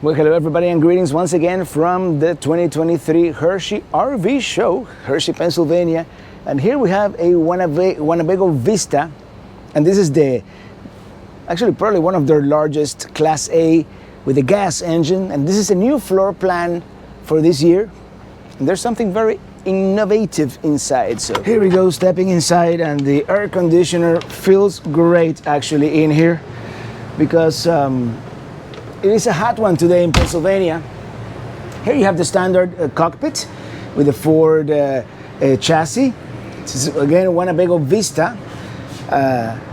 Well, hello everybody and greetings once again from the 2023 Hershey RV show, Hershey, Pennsylvania. And here we have a Winnebago Vista, and this is actually probably one of their largest Class A with a gas engine. And this is a new floor plan for this year. And there's something very innovative inside. So here we go, stepping inside, and the air conditioner feels great actually in here because it is a hot one today in Pennsylvania. Here you have the standard cockpit with the Ford chassis. This is again a Winnebago Vista,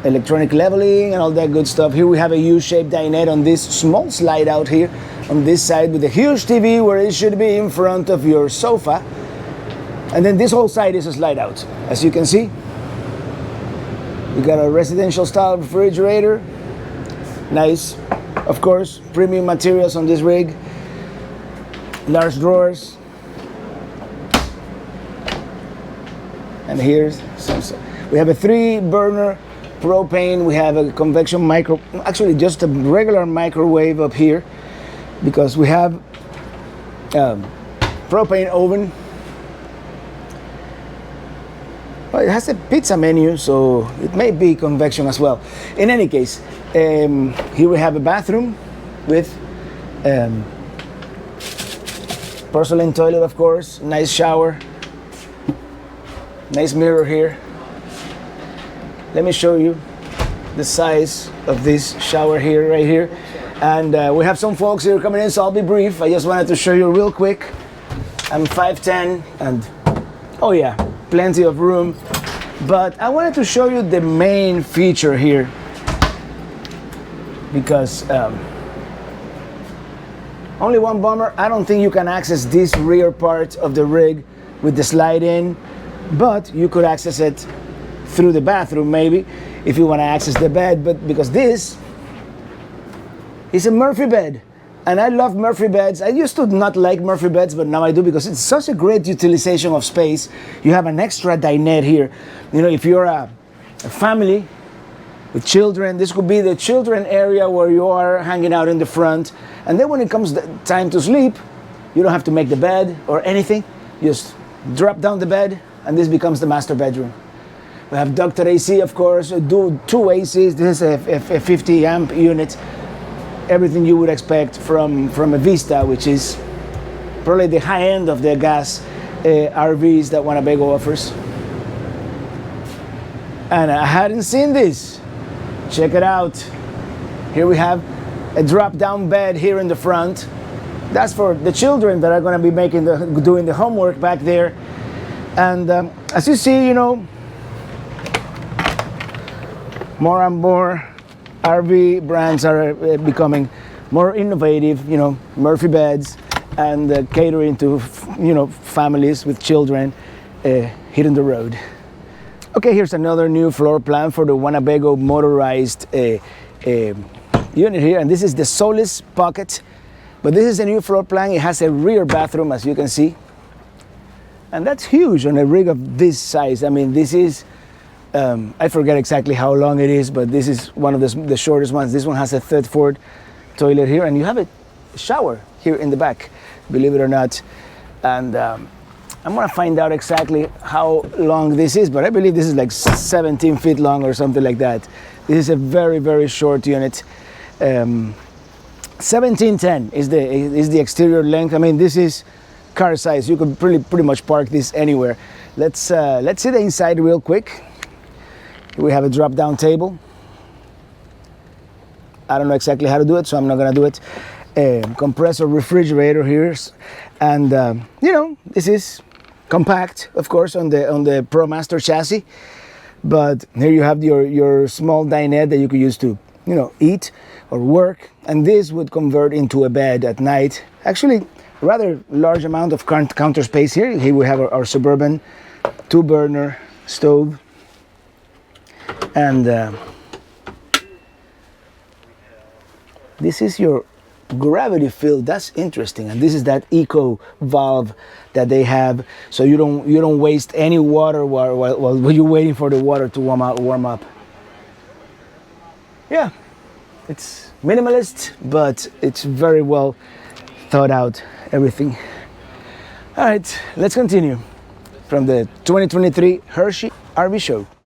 electronic leveling and all that good stuff. Here we have a U-shaped dinette on this small slide out here on this side with a huge TV where it should be in front of your sofa. And then this whole side is a slide out, as you can see. We got a residential style refrigerator. Nice. Of course, premium materials on this rig. Large drawers. And here's we have a 3-burner propane. We have a convection actually just a regular microwave up here because we have propane oven. Well, it has a pizza menu, so it may be convection as well. In any case, here we have a bathroom with porcelain toilet, of course, nice shower, nice mirror here. Let me show you the size of this shower here, right here. And we have some folks here coming in, so I'll be brief. I just wanted to show you real quick. I'm 5'10", and oh yeah, plenty of room. But I wanted to show you the main feature here because only one bummer, I don't think you can access this rear part of the rig with the slide in, but you could access it through the bathroom maybe if you want to access the bed. But because this is a Murphy bed, and I love Murphy beds. I used to not like Murphy beds, but now I do because it's such a great utilization of space. You have an extra dinette here. You know, if you're a family with children, this could be the children area where you are hanging out in the front. And then when it comes time to sleep, you don't have to make the bed or anything. You just drop down the bed, and this becomes the master bedroom. We have ducted AC, of course, two ACs. This is a 50 amp unit. Everything you would expect from a Vista, which is probably the high end of the gas RVs that Winnebago offers. And I hadn't seen this. Check it out. Here we have a drop-down bed here in the front. That's for the children that are going to be doing the homework back there. And as you see, you know, more and more RV brands are becoming more innovative, you know, Murphy beds, and catering to, you know, families with children hitting the road. Okay, here's another new floor plan for the Winnebago motorized unit here, and this is the Solis Pocket. But this is a new floor plan. It has a rear bathroom, as you can see, and that's huge on a rig of this size. I mean, this is I forget exactly how long it is, but this is one of the shortest ones. This one has a Thetford toilet here, and you have a shower here in the back, believe it or not. And I'm gonna find out exactly how long this is, but I believe this is like 17 feet long or something like that. This is a very, very short unit. 1710 is the exterior length. I mean, this is car size. You could pretty much park this anywhere. Let's see the inside real quick. We have a drop-down table. I don't know exactly how to do it, so I'm not gonna do it. Compressor refrigerator here, and you know, this is compact, of course, on the ProMaster chassis. But here you have your small dinette that you could use to, you know, eat or work, and this would convert into a bed at night. Actually, rather large amount of counter space here. Here we have our Suburban 2-burner stove. And this is your gravity field. That's interesting. And this is that eco valve that they have, so you don't waste any water while you're waiting for the water to warm up. Yeah, it's minimalist, but it's very well thought out, everything. All right, let's continue from the 2023 Hershey RV show.